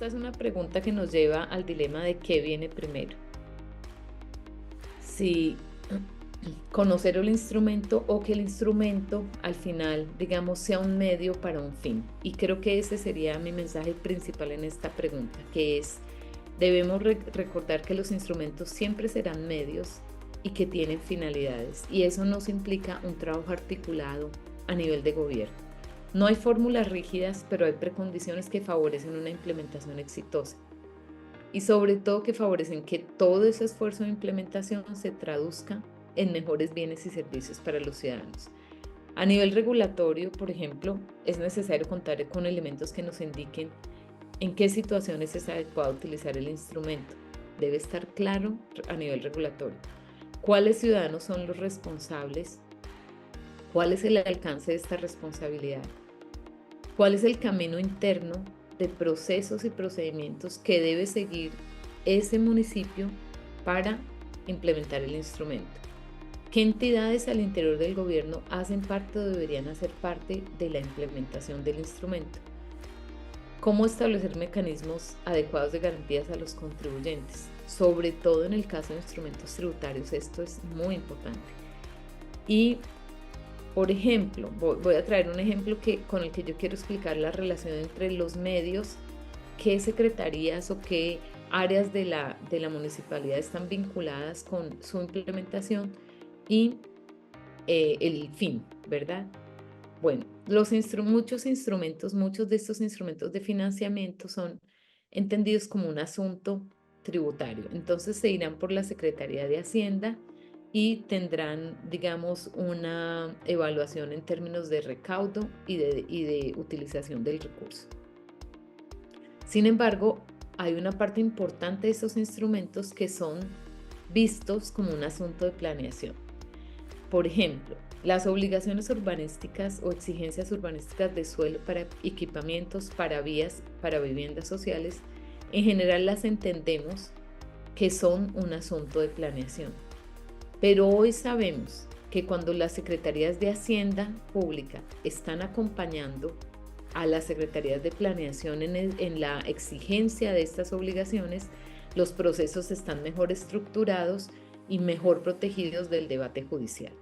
es una pregunta que nos lleva al dilema de qué viene primero. Si conocer el instrumento o que el instrumento al final, digamos, sea un medio para un fin. Y creo que ese sería mi mensaje principal en esta pregunta, que es, debemos recordar que los instrumentos siempre serán medios y que tienen finalidades. Y eso nos implica un trabajo articulado a nivel de gobierno. No hay fórmulas rígidas, pero hay precondiciones que favorecen una implementación exitosa y sobre todo que favorecen que todo ese esfuerzo de implementación se traduzca en mejores bienes y servicios para los ciudadanos. A nivel regulatorio, por ejemplo, es necesario contar con elementos que nos indiquen en qué situaciones es adecuado utilizar el instrumento. Debe estar claro a nivel regulatorio cuáles ciudadanos son los responsables, cuál es el alcance de esta responsabilidad, cuál es el camino interno de procesos y procedimientos que debe seguir ese municipio para implementar el instrumento. ¿Qué entidades al interior del gobierno hacen parte o deberían hacer parte de la implementación del instrumento? ¿Cómo establecer mecanismos adecuados de garantías a los contribuyentes? Sobre todo en el caso de instrumentos tributarios, esto es muy importante. Y, por ejemplo, voy a traer un ejemplo con el que yo quiero explicar la relación entre los medios, qué secretarías o qué áreas de la municipalidad están vinculadas con su implementación y el fin, ¿verdad? Bueno, muchos de estos instrumentos de financiamiento son entendidos como un asunto tributario. Entonces se irán por la Secretaría de Hacienda y tendrán, digamos, una evaluación en términos de recaudo y de utilización del recurso. Sin embargo, hay una parte importante de estos instrumentos que son vistos como un asunto de planeación. Por ejemplo, las obligaciones urbanísticas o exigencias urbanísticas de suelo para equipamientos, para vías, para viviendas sociales, en general las entendemos que son un asunto de planeación. Pero hoy sabemos que cuando las secretarías de Hacienda Pública están acompañando a las secretarías de planeación en la exigencia de estas obligaciones, los procesos están mejor estructurados y mejor protegidos del debate judicial.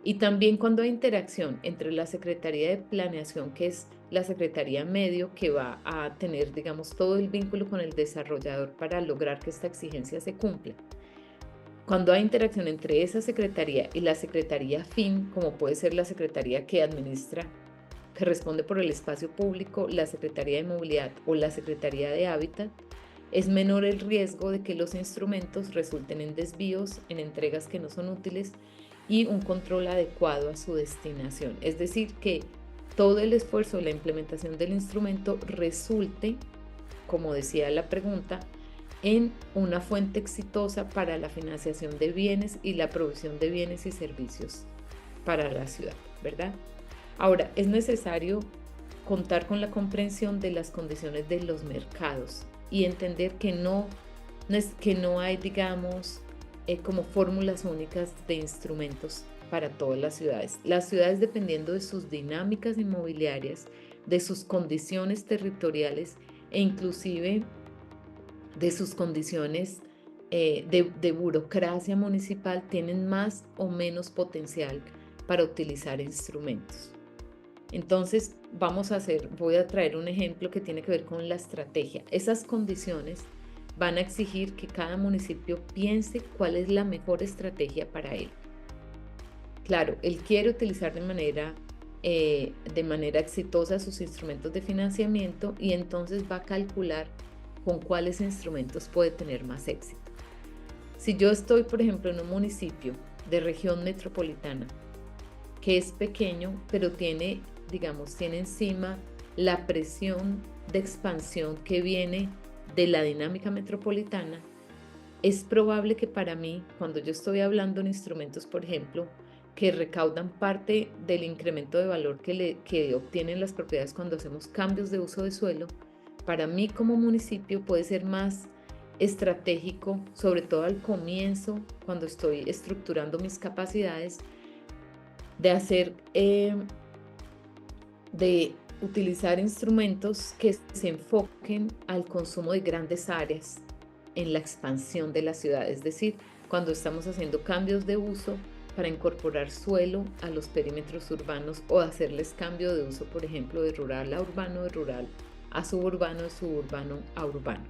Y también cuando hay interacción entre la Secretaría de Planeación, que es la Secretaría Medio, que va a tener, digamos, todo el vínculo con el desarrollador para lograr que esta exigencia se cumpla. Cuando hay interacción entre esa Secretaría y la Secretaría Fin, como puede ser la Secretaría que administra, que responde por el espacio público, la Secretaría de Movilidad o la Secretaría de Hábitat, es menor el riesgo de que los instrumentos resulten en desvíos, en entregas que no son útiles y un control adecuado a su destinación. Es decir, que todo el esfuerzo de la implementación del instrumento resulte, como decía la pregunta, en una fuente exitosa para la financiación de bienes y la provisión de bienes y servicios para la ciudad, ¿verdad? Ahora, es necesario contar con la comprensión de las condiciones de los mercados y entender que no hay, digamos, como fórmulas únicas de instrumentos para todas las ciudades. Las ciudades, dependiendo de sus dinámicas inmobiliarias, de sus condiciones territoriales e inclusive de sus condiciones de burocracia municipal, tienen más o menos potencial para utilizar instrumentos. Entonces, voy a traer un ejemplo que tiene que ver con la estrategia. Esas condiciones van a exigir que cada municipio piense cuál es la mejor estrategia para él. Claro, él quiere utilizar de manera exitosa sus instrumentos de financiamiento y entonces va a calcular con cuáles instrumentos puede tener más éxito. Si yo estoy, por ejemplo, en un municipio de región metropolitana que es pequeño, pero tiene encima la presión de expansión que viene de la dinámica metropolitana, es probable que para mí, cuando yo estoy hablando en instrumentos, por ejemplo, que recaudan parte del incremento de valor que obtienen las propiedades cuando hacemos cambios de uso de suelo, para mí como municipio puede ser más estratégico, sobre todo al comienzo, cuando estoy estructurando mis capacidades, de utilizar instrumentos que se enfoquen al consumo de grandes áreas en la expansión de la ciudad, es decir, cuando estamos haciendo cambios de uso para incorporar suelo a los perímetros urbanos o hacerles cambio de uso, por ejemplo, de rural a urbano, de rural a suburbano, de suburbano a urbano.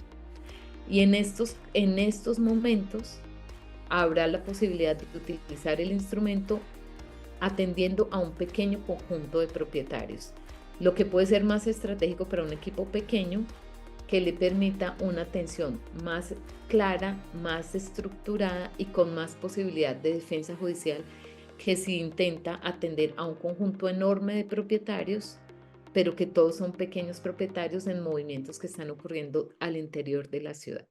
Y en estos momentos habrá la posibilidad de utilizar el instrumento atendiendo a un pequeño conjunto de propietarios, lo que puede ser más estratégico para un equipo pequeño que le permita una atención más clara, más estructurada y con más posibilidad de defensa judicial que si intenta atender a un conjunto enorme de propietarios, pero que todos son pequeños propietarios en movimientos que están ocurriendo al interior de la ciudad.